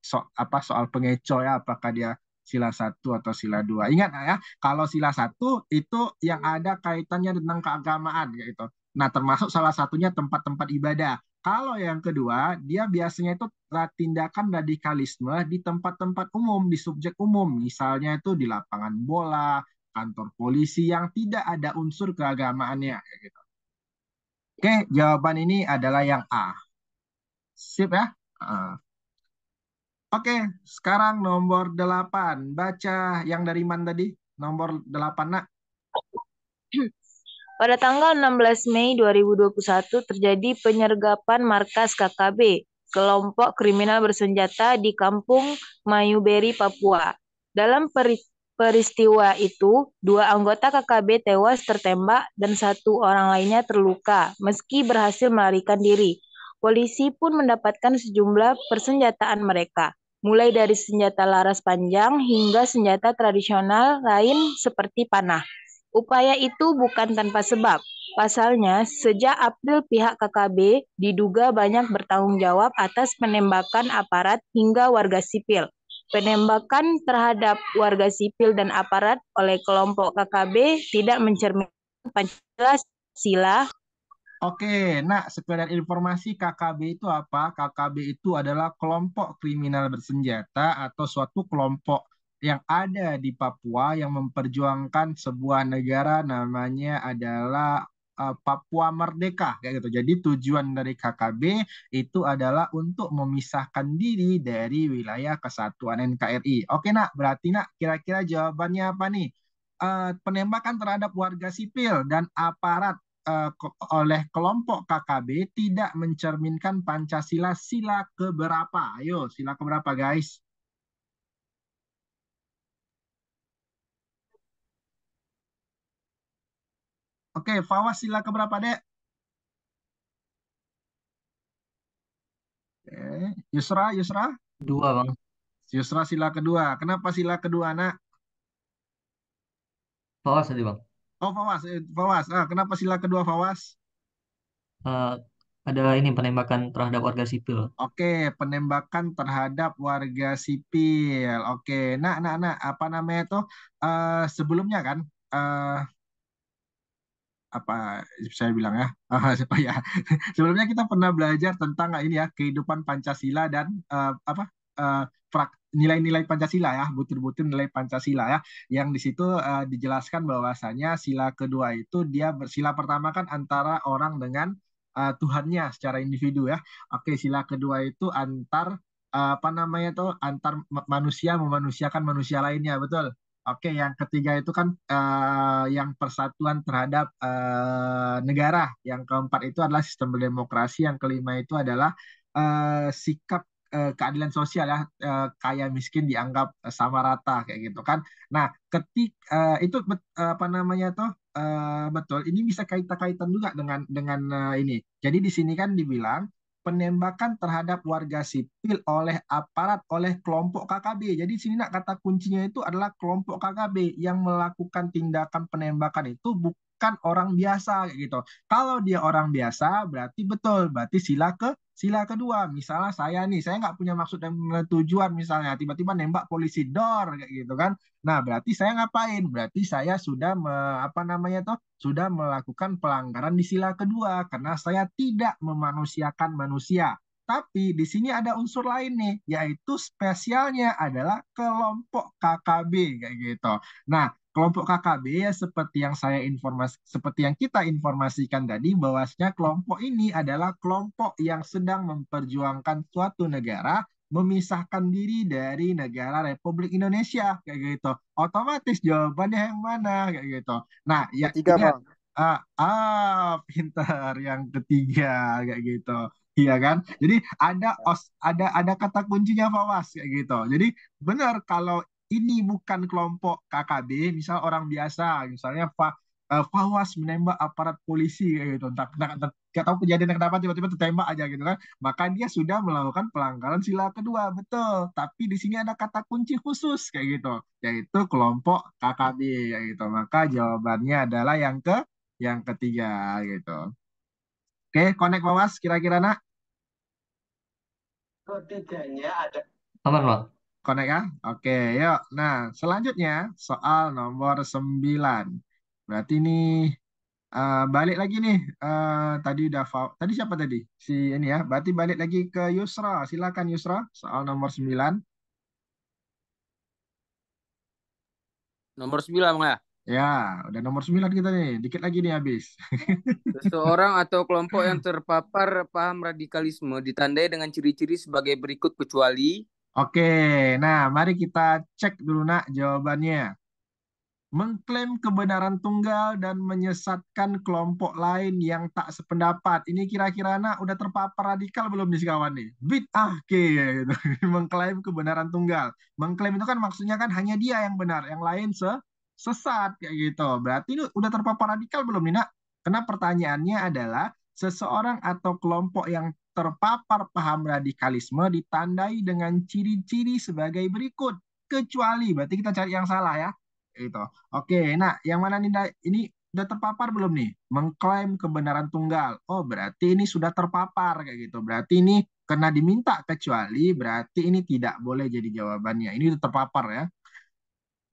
soal pengeco ya apakah dia sila satu atau sila dua. Ingat ya kalau sila satu itu yang ada kaitannya tentang keagamaan yaitu. Nah termasuk salah satunya tempat-tempat ibadah. Kalau yang kedua, dia biasanya itu tindakan radikalisme di tempat-tempat umum, di subjek umum. Misalnya itu di lapangan bola, kantor polisi yang tidak ada unsur keagamaannya. Gitu. Oke, jawaban ini adalah yang A. Sip ya. Oke, sekarang nomor 8. Baca yang dari mana tadi? Nomor 8, nak. Pada tanggal 16 Mei 2021 terjadi penyergapan markas KKB, kelompok kriminal bersenjata di Kampung Mayuberi, Papua. Dalam peristiwa itu, 2 anggota KKB tewas tertembak dan 1 orang lainnya terluka, meski berhasil melarikan diri. Polisi pun mendapatkan sejumlah persenjataan mereka, mulai dari senjata laras panjang hingga senjata tradisional lain seperti panah. Upaya itu bukan tanpa sebab. Pasalnya, sejak April pihak KKB diduga banyak bertanggung jawab atas penembakan aparat hingga warga sipil. Penembakan terhadap warga sipil dan aparat oleh kelompok KKB tidak mencerminkan Pancasila. Oke, nah sekedar informasi KKB itu apa? KKB itu adalah kelompok kriminal bersenjata atau suatu kelompok yang ada di Papua yang memperjuangkan sebuah negara namanya adalah Papua Merdeka kayak gitu. Jadi tujuan dari KKB itu adalah untuk memisahkan diri dari wilayah kesatuan NKRI. Oke, nak, berarti nak kira-kira jawabannya apa nih? Penembakan terhadap warga sipil dan aparat oleh kelompok KKB tidak mencerminkan Pancasila sila keberapa? Ayo, sila keberapa, guys? Oke, Fawas sila keberapa, Dek? Oke. Yusra? Dua, Bang. Yusra sila kedua. Kenapa sila kedua, nak? Fawas tadi, Bang. Oh, Fawas. Fawas. Kenapa sila kedua, Fawas? Eh, ada ini penembakan terhadap warga sipil. Oke, penembakan terhadap warga sipil. Oke, nah, apa namanya tuh? Sebelumnya kan, apa saya bilang ya, oh ya, sebelumnya kita pernah belajar tentang ini ya kehidupan Pancasila dan apa nilai-nilai Pancasila ya, butir-butir nilai Pancasila ya, yang di situ dijelaskan bahwasanya sila kedua itu dia bersila pertama kan antara orang dengan Tuhannya secara individu ya. Oke, sila kedua itu antar apa namanya tuh antar manusia memanusiakan manusia lainnya, betul. Oke, yang ketiga itu kan yang persatuan terhadap negara. Yang keempat itu adalah sistem berdemokrasi. Yang kelima itu adalah sikap keadilan sosial ya, kaya miskin dianggap sama rata kayak gitu kan. Nah, itu apa namanya tuh betul. Ini bisa kaitan juga dengan ini. Jadi di sini kan dibilang penembakan terhadap warga sipil oleh aparat oleh kelompok KKB. Jadi di sini nak kata kuncinya itu adalah kelompok KKB yang melakukan tindakan penembakan itu bukan orang biasa kayak gitu. Kalau dia orang biasa berarti betul, berarti sila kedua. Misalnya saya nih, saya nggak punya maksud dan tujuan misalnya tiba-tiba nembak polisi dor kayak gitu kan. Nah, berarti saya ngapain? Berarti saya sudah apa namanya tuh sudah melakukan pelanggaran di sila kedua karena saya tidak memanusiakan manusia. Tapi di sini ada unsur lain nih, yaitu spesialnya adalah kelompok KKB kayak gitu. Nah, kelompok KKB ya seperti yang kita informasikan tadi bahwasanya kelompok ini adalah kelompok yang sedang memperjuangkan suatu negara memisahkan diri dari negara Republik Indonesia kayak gitu. Otomatis jawabannya yang mana kayak gitu. Nah, ya Ketiga, ingat Bang. pintar yang ketiga kayak gitu. Iya kan? Jadi ada kata kuncinya Fawas kayak gitu. Jadi benar kalau ini bukan kelompok KKB, misal orang biasa, misalnya Fawas menembak aparat polisi kayak gitu. Entah, nggak tahu kejadian kenapa tiba-tiba tertembak aja gitu kan. Maka dia sudah melakukan pelanggaran sila kedua, betul. Tapi di sini ada kata kunci khusus kayak gitu, yaitu kelompok KKB kayak gitu. Maka jawabannya adalah yang ketiga gitu. Oke, connect Wawas kira-kira nak? Aman, Bang. Connect ya? Oke, yuk. Nah, selanjutnya soal nomor 9. Berarti ini balik lagi nih. Tadi tadi siapa tadi? Si ini ya. Berarti balik lagi ke Yusra. Silakan Yusra, soal nomor 9. Nomor 9, Bang ya. Ya, udah nomor 9 kita nih. Dikit lagi nih habis. Seseorang atau kelompok yang terpapar paham radikalisme ditandai dengan ciri-ciri sebagai berikut kecuali Oke, nah mari kita cek dulu nak jawabannya. Mengklaim kebenaran tunggal dan menyesatkan kelompok lain yang tak sependapat. Ini kira-kira nak udah terpapar radikal belum nih kawan nih? Bid'ah gitu. Mengklaim kebenaran tunggal. Mengklaim itu kan maksudnya kan hanya dia yang benar, yang lain sesat kayak gitu. Berarti ini udah terpapar radikal belum nih nak? Karena pertanyaannya adalah seseorang atau kelompok yang terpapar paham radikalisme ditandai dengan ciri-ciri sebagai berikut. Kecuali, berarti kita cari yang salah ya. Itu. Oke, nah yang mana nih ini udah terpapar belum nih? Mengklaim kebenaran tunggal. Oh, berarti ini sudah terpapar kayak gitu. Berarti ini karena diminta kecuali, berarti ini tidak boleh jadi jawabannya. Ini udah terpapar ya.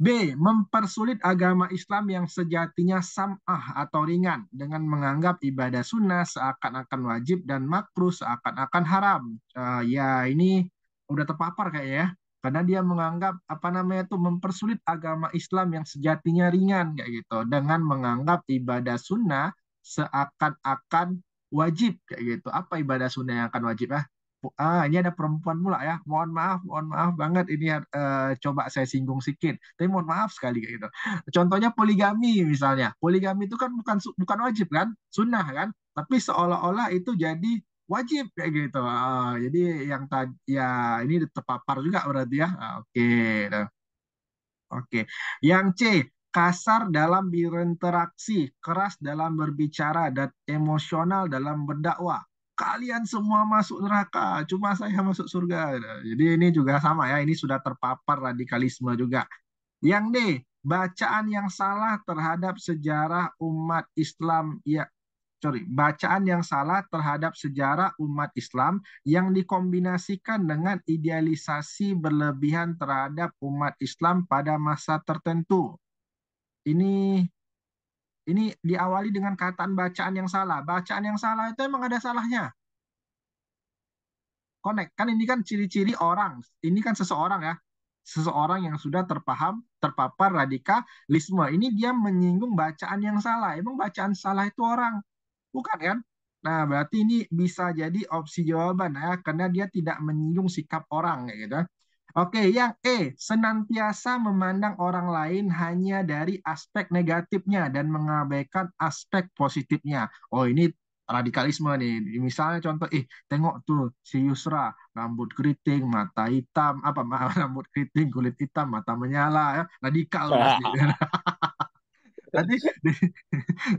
B. Mempersulit agama Islam yang sejatinya sam'ah atau ringan dengan menganggap ibadah sunnah seakan-akan wajib dan makruh seakan-akan haram. Ya, ini udah terpapar kayaknya ya. Karena dia menganggap apa namanya itu mempersulit agama Islam yang sejatinya ringan kayak gitu dengan menganggap ibadah sunnah seakan-akan wajib kayak gitu. Apa ibadah sunnah yang akan wajib ya? Ini ada perempuan pula ya. Mohon maaf banget ini coba saya singgung sedikit. Tapi mohon maaf sekali kayak gitu. Contohnya poligami misalnya. Poligami itu kan bukan wajib kan, sunnah kan. Tapi seolah-olah itu jadi wajib kayak gitu. Jadi yang tadi ya ini terpapar juga berarti ya. Oke. Nah, oke. Yang C, kasar dalam berinteraksi, keras dalam berbicara, dan emosional dalam berdakwah. Kalian semua masuk neraka, cuma saya masuk surga. Jadi ini juga sama ya, ini sudah terpapar radikalisme juga. Yang D, bacaan yang salah terhadap sejarah umat Islam ya, bacaan yang salah terhadap sejarah umat Islam yang dikombinasikan dengan idealisasi berlebihan terhadap umat Islam pada masa tertentu. Ini diawali dengan kataan bacaan yang salah. Bacaan yang salah itu emang ada salahnya. Connect kan ini kan ciri-ciri orang. Ini kan seseorang ya. Seseorang yang sudah terpapar radikalisme. Ini dia menyinggung bacaan yang salah. Emang bacaan salah itu orang? Bukan kan? Nah, berarti ini bisa jadi opsi jawaban ya, karena dia tidak menyinggung sikap orang kayak gitu. Oke, yang E, senantiasa memandang orang lain hanya dari aspek negatifnya dan mengabaikan aspek positifnya. Oh, ini radikalisme nih. Misalnya contoh, tengok tuh si Yusra, rambut keriting, mata hitam, apa rambut keriting, kulit hitam, mata menyala ya. Radikal berarti. Nanti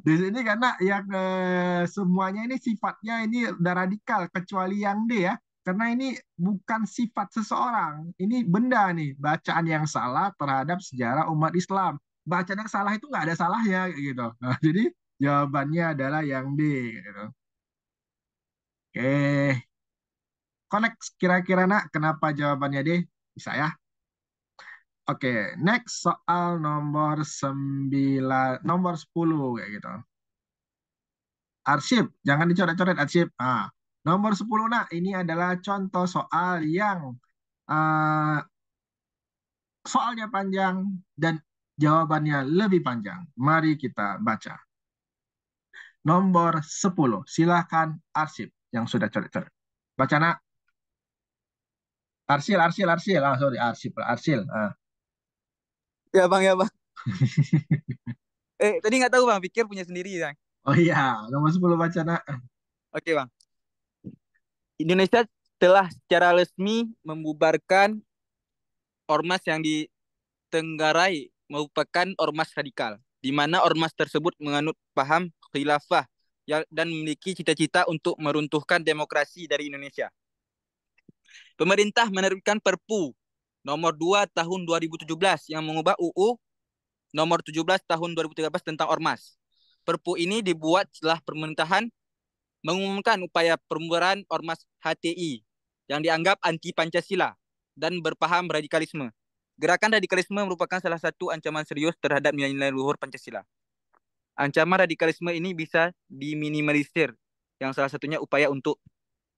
di sini karena yang semuanya ini sifatnya ini udah radikal kecuali yang D ya. Karena ini bukan sifat seseorang, ini benda nih, bacaan yang salah terhadap sejarah umat Islam. Bacaan yang salah itu nggak ada salahnya kayak gitu. Nah, jadi jawabannya adalah yang D gitu. Oke, connect kira-kira nak kenapa jawabannya D? Bisa ya? Oke, next soal nomor 10 kayak gitu. Arsip, jangan dicoret-coret arsip. Nomor 10 nak, ini adalah contoh soal yang uh, soalnya panjang dan jawabannya lebih panjang. Mari kita baca. Nomor 10, silakan arsip yang sudah coret-coret. Baca nak. Arsil. Sorry, arsip, arsil. Ya bang, ya bang. Tadi nggak tahu bang, pikir punya sendiri bang. Oh iya, nomor 10 baca nak. Oke bang. Indonesia telah secara resmi membubarkan ormas yang ditenggarai merupakan ormas radikal, di mana ormas tersebut menganut paham khilafah dan memiliki cita-cita untuk meruntuhkan demokrasi dari Indonesia. Pemerintah menerbitkan Perpu nomor 2 tahun 2017 yang mengubah UU nomor 17 tahun 2013 tentang ormas. Perpu ini dibuat setelah pemerintahan mengumumkan upaya pembubaran ormas HTI yang dianggap anti Pancasila dan berpaham radikalisme. Gerakan radikalisme merupakan salah satu ancaman serius terhadap nilai-nilai luhur Pancasila. Ancaman radikalisme ini bisa diminimalisir, yang salah satunya upaya untuk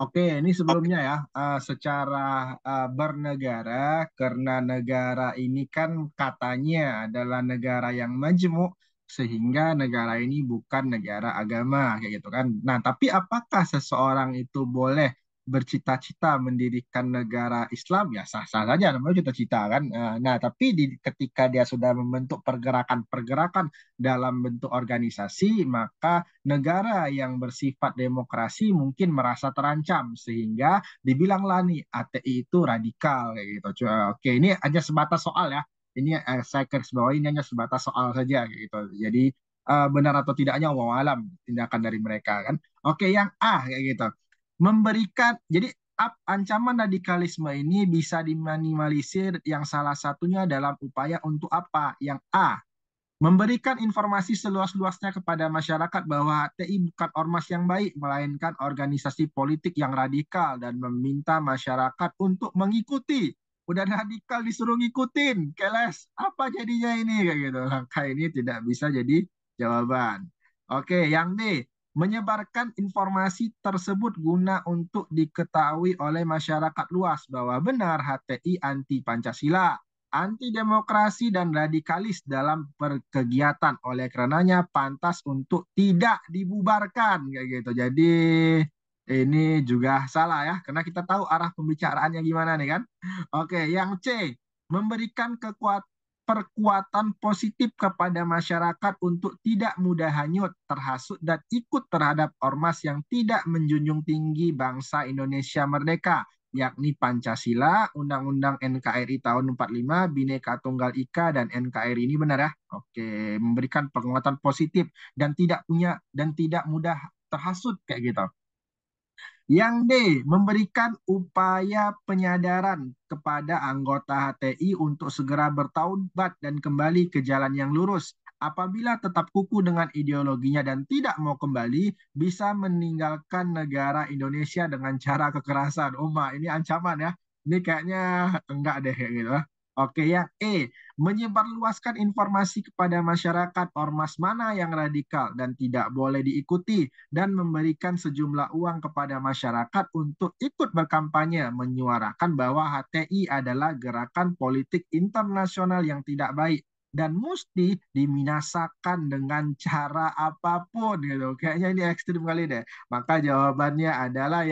Oke, ini sebelumnya ya, secara bernegara, karena negara ini kan katanya adalah negara yang majemuk, sehingga negara ini bukan negara agama, kayak gitu kan. Nah, tapi apakah seseorang itu boleh bercita-cita mendirikan negara Islam? Ya sah-sah saja, namanya cita-cita kan. Nah, tapi ketika dia sudah membentuk pergerakan-pergerakan dalam bentuk organisasi, maka negara yang bersifat demokrasi mungkin merasa terancam sehingga dibilanglah nih ATI itu radikal kayak gitu. Oke, ini hanya sebatas soal ya. Ini saya garis bawahi ini hanya sebatas soal saja kayak gitu. Jadi benar atau tidaknya wallahu alam tindakan dari mereka kan. Oke, yang A kayak gitu. Memberikan jadi ancaman radikalisme ini bisa diminimalisir yang salah satunya dalam upaya untuk apa? Yang A, Memberikan informasi seluas-luasnya kepada masyarakat bahwa HTI bukan ormas yang baik, melainkan organisasi politik yang radikal dan meminta masyarakat untuk mengikuti. Udah radikal disuruh ngikutin, keles, apa jadinya ini kayak gitu. Langkah ini tidak bisa jadi jawaban. Oke, yang D, menyebarkan informasi tersebut guna untuk diketahui oleh masyarakat luas bahwa benar HTI anti Pancasila, anti demokrasi dan radikalis dalam berkegiatan. Oleh karenanya pantas untuk tidak dibubarkan kayak gitu. Jadi ini juga salah ya, karena kita tahu arah pembicaraannya gimana nih kan. Oke, yang C, memberikan perkuatan positif kepada masyarakat untuk tidak mudah hanyut, terhasut, dan ikut terhadap ormas yang tidak menjunjung tinggi bangsa Indonesia merdeka, yakni Pancasila, Undang-Undang NKRI tahun 45, Bhinneka Tunggal Ika, dan NKRI ini benar ya. Oke, memberikan penguatan positif dan tidak mudah terhasut kayak gitu. Yang D, memberikan upaya penyadaran kepada anggota HTI untuk segera bertaubat dan kembali ke jalan yang lurus. Apabila tetap kukuh dengan ideologinya dan tidak mau kembali, bisa meninggalkan negara Indonesia dengan cara kekerasan. Ini ancaman ya. Ini kayaknya enggak deh kayak gitu. Oke, yang E, menyebarluaskan informasi kepada masyarakat ormas mana yang radikal dan tidak boleh diikuti, dan memberikan sejumlah uang kepada masyarakat untuk ikut berkampanye menyuarakan bahwa HTI adalah gerakan politik internasional yang tidak baik dan mesti diminasakan dengan cara apapun gitu. Kayaknya ini ekstrim kali deh. Maka jawabannya adalah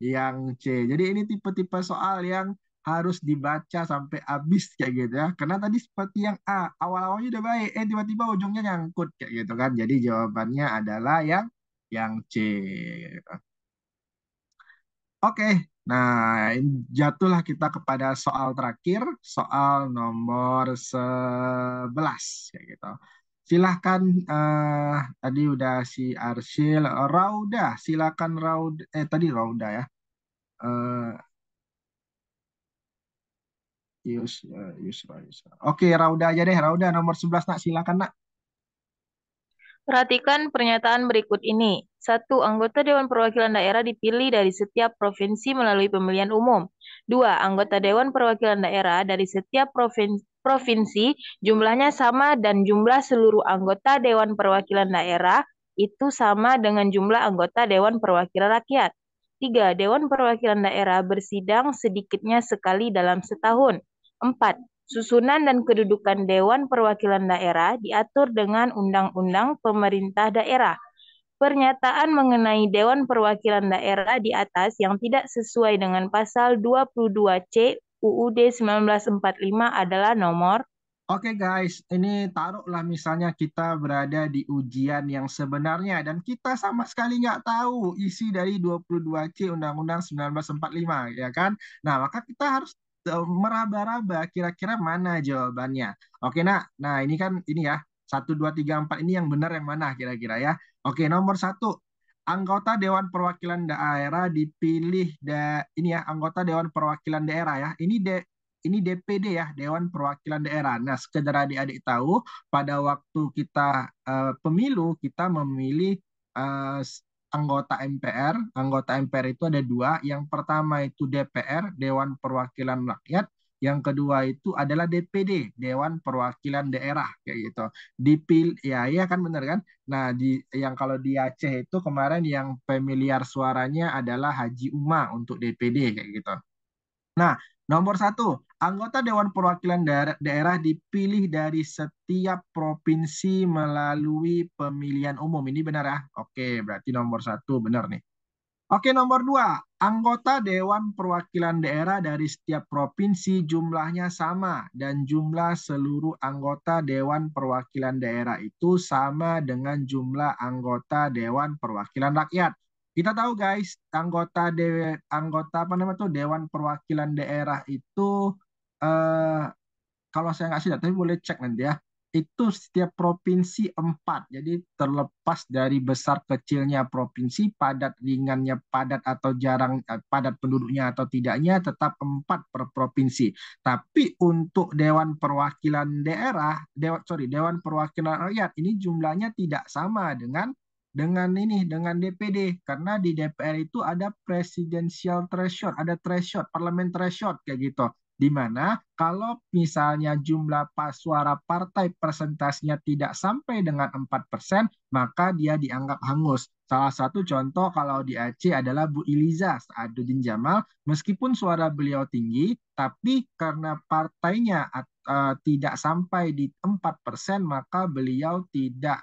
yang C. Jadi ini tipe-tipe soal yang harus dibaca sampai habis kayak gitu ya. Karena tadi seperti yang A, awal-awalnya udah baik, tiba-tiba ujungnya nyangkut kayak gitu kan. Jadi jawabannya adalah yang C. Oke, nah jatuhlah kita kepada soal terakhir, soal nomor 11 kayak gitu. Silahkan, tadi udah si Arsyil, Rauda, silakan Rauda, tadi Rauda ya. Yusra. Oke, Rauda aja deh, Rauda nomor 11 nak, silakan nak. Perhatikan pernyataan berikut ini. 1. Anggota Dewan Perwakilan Daerah dipilih dari setiap provinsi melalui pemilihan umum. 2. Anggota Dewan Perwakilan Daerah dari setiap provinsi jumlahnya sama dan jumlah seluruh anggota Dewan Perwakilan Daerah itu sama dengan jumlah anggota Dewan Perwakilan Rakyat. 3. Dewan Perwakilan Daerah bersidang sedikitnya sekali dalam setahun. 4. Susunan dan kedudukan Dewan Perwakilan Daerah diatur dengan Undang-Undang Pemerintah Daerah. Pernyataan mengenai Dewan Perwakilan Daerah di atas yang tidak sesuai dengan pasal 22C UUD 1945 adalah nomor. Oke guys, ini taruhlah misalnya kita berada di ujian yang sebenarnya dan kita sama sekali nggak tahu isi dari 22C Undang-Undang 1945, ya kan? Nah, maka kita harus meraba-raba kira-kira mana jawabannya. Oke, nah ini kan ini ya, 1, 2, 3, 4 ini yang benar yang mana kira-kira ya. Oke, nomor 1, anggota Dewan Perwakilan Daerah dipilih ini ya, anggota Dewan Perwakilan Daerah ya. Ini DPD ya, Dewan Perwakilan Daerah. Nah, sekedar adik-adik tahu, pada waktu kita pemilu, kita memilih eh, anggota MPR. Anggota MPR itu ada dua. Yang pertama itu DPR, Dewan Perwakilan Rakyat. Yang kedua itu adalah DPD, Dewan Perwakilan Daerah, kayak gitu. Ya kan benar kan? Nah, yang kalau di Aceh itu kemarin yang pemilihan suaranya adalah Haji Uma untuk DPD kayak gitu. Nah, nomor 1, anggota Dewan Perwakilan Daerah dipilih dari setiap provinsi melalui pemilihan umum. Ini benar ya? Oke, berarti nomor 1 benar nih. Oke, nomor 2, anggota Dewan Perwakilan Daerah dari setiap provinsi jumlahnya sama dan jumlah seluruh anggota Dewan Perwakilan Daerah itu sama dengan jumlah anggota Dewan Perwakilan Rakyat. Kita tahu guys, anggota apa namanya tuh Dewan Perwakilan Daerah itu kalau saya nggak sih, tapi boleh cek nanti ya. itu setiap provinsi 4. Jadi terlepas dari besar kecilnya provinsi, padat ringannya padat atau jarang padat penduduknya atau tidaknya, tetap 4 per provinsi. Tapi untuk Dewan Perwakilan Daerah, Dewan Perwakilan Rakyat ini jumlahnya tidak sama dengan DPD, karena di DPR itu ada presidential threshold, ada threshold, parliament threshold kayak gitu, di mana kalau misalnya jumlah suara partai presentasinya tidak sampai dengan 4%, maka dia dianggap hangus. Salah satu contoh kalau di Aceh adalah Bu Iliza Saaduddin Jamal, meskipun suara beliau tinggi, tapi karena partainya tidak sampai di 4%, maka beliau tidak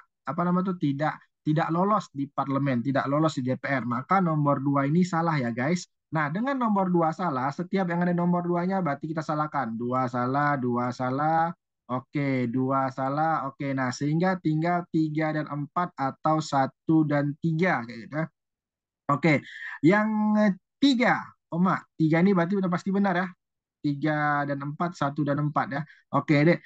tidak lolos di parlemen, tidak lolos di DPR. Maka nomor 2 ini salah ya guys. Nah, dengan nomor 2 salah, setiap yang ada nomor 2-nya berarti kita salahkan. 2 salah, 2 salah. Oke, 2 salah. Oke, nah sehingga tinggal 3 dan 4 atau 1 dan 3. Kayak gitu. Oke, yang 3. Oma, 3 ini berarti udah pasti benar ya. 3 dan 4, 1 dan 4 ya. Oke, deh.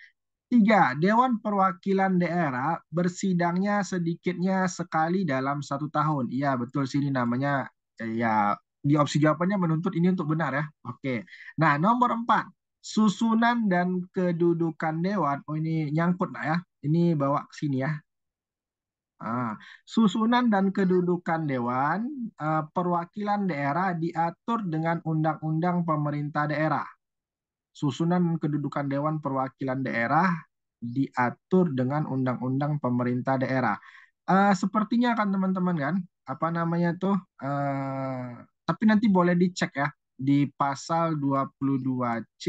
3. Dewan Perwakilan Daerah bersidangnya sedikitnya sekali dalam 1 tahun. Iya, betul sini namanya ya, di opsi jawabannya menuntut ini untuk benar ya. Oke. Nah, nomor 4. Susunan dan kedudukan dewan. Oh, ini nyangkut lah ya. Ini bawa ke sini ya. Susunan dan kedudukan dewan perwakilan daerah diatur dengan Undang-Undang Pemerintah Daerah. Susunan dan kedudukan Dewan Perwakilan Daerah diatur dengan Undang-Undang Pemerintah Daerah. Sepertinya kan teman-teman kan, apa namanya tuh, tapi nanti boleh dicek ya, di pasal 22C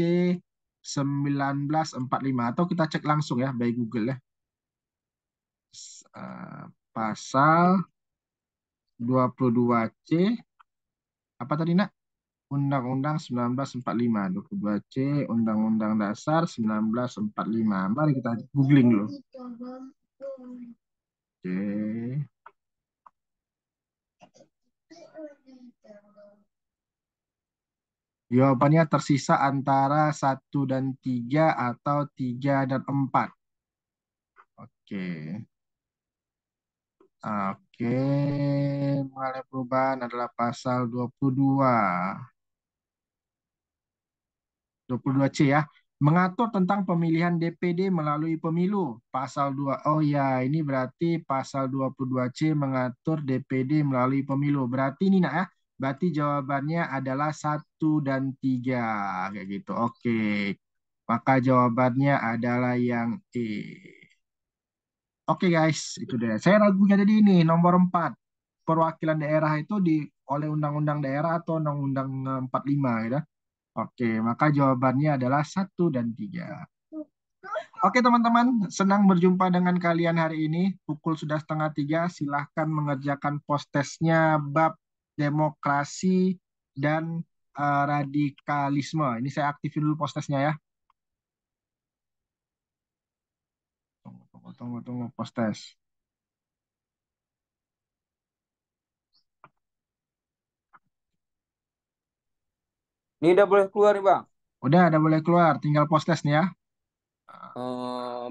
1945, atau kita cek langsung ya, by Google ya. Pasal 22C, apa tadi nak? Undang-Undang 1945, 22C, Undang-Undang Dasar 1945. Mari kita googling dulu. Oke. Jawabannya tersisa antara 1 dan 3 atau 3 dan 4. Oke. Oke. Mengalami perubahan adalah pasal 22C ya. Mengatur tentang pemilihan DPD melalui pemilu. Pasal 2. Oh ya, ini berarti pasal 22C mengatur DPD melalui pemilu. Berarti ini nak ya. Berarti jawabannya adalah 1 dan 3. Kayak gitu. Oke. Maka jawabannya adalah yang E. Oke guys, itu deh. Saya ragunya jadi ini, nomor 4. Perwakilan daerah itu oleh Undang-Undang Daerah atau Undang-Undang 45 gitu. Oke, maka jawabannya adalah 1 dan 3. Oke teman-teman, senang berjumpa dengan kalian hari ini. Pukul sudah 2:30, silahkan mengerjakan post-testnya bab demokrasi dan radikalisme. Ini saya aktifin dulu post-testnya ya. Tunggu post-test. Ini udah boleh keluar nih Bang. Udah boleh keluar, tinggal post-test nih ya.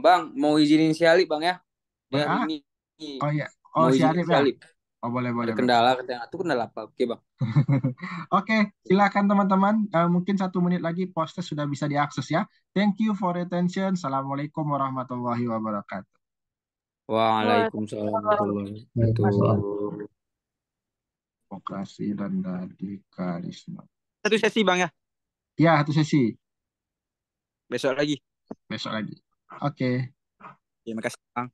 Bang, mau izinin si Alip Bang ya. Dia Boleh hari ah? ini Oh iya, mau si izinin Arif si ya? Alip. Oh boleh. Ada kendala katanya. Itu kendala apa? Oke Bang. Oke, silakan teman-teman. Mungkin 1 menit lagi post-test sudah bisa diakses ya. Thank you for your attention. Assalamualaikum warahmatullahi wabarakatuh. Waalaikumsalam warahmatullahi wabarakatuh. Demokrasi dan radikalisme. 1 sesi Bang ya. Ya, 1 sesi. Besok lagi. Besok lagi. Oke. Terima kasih Bang.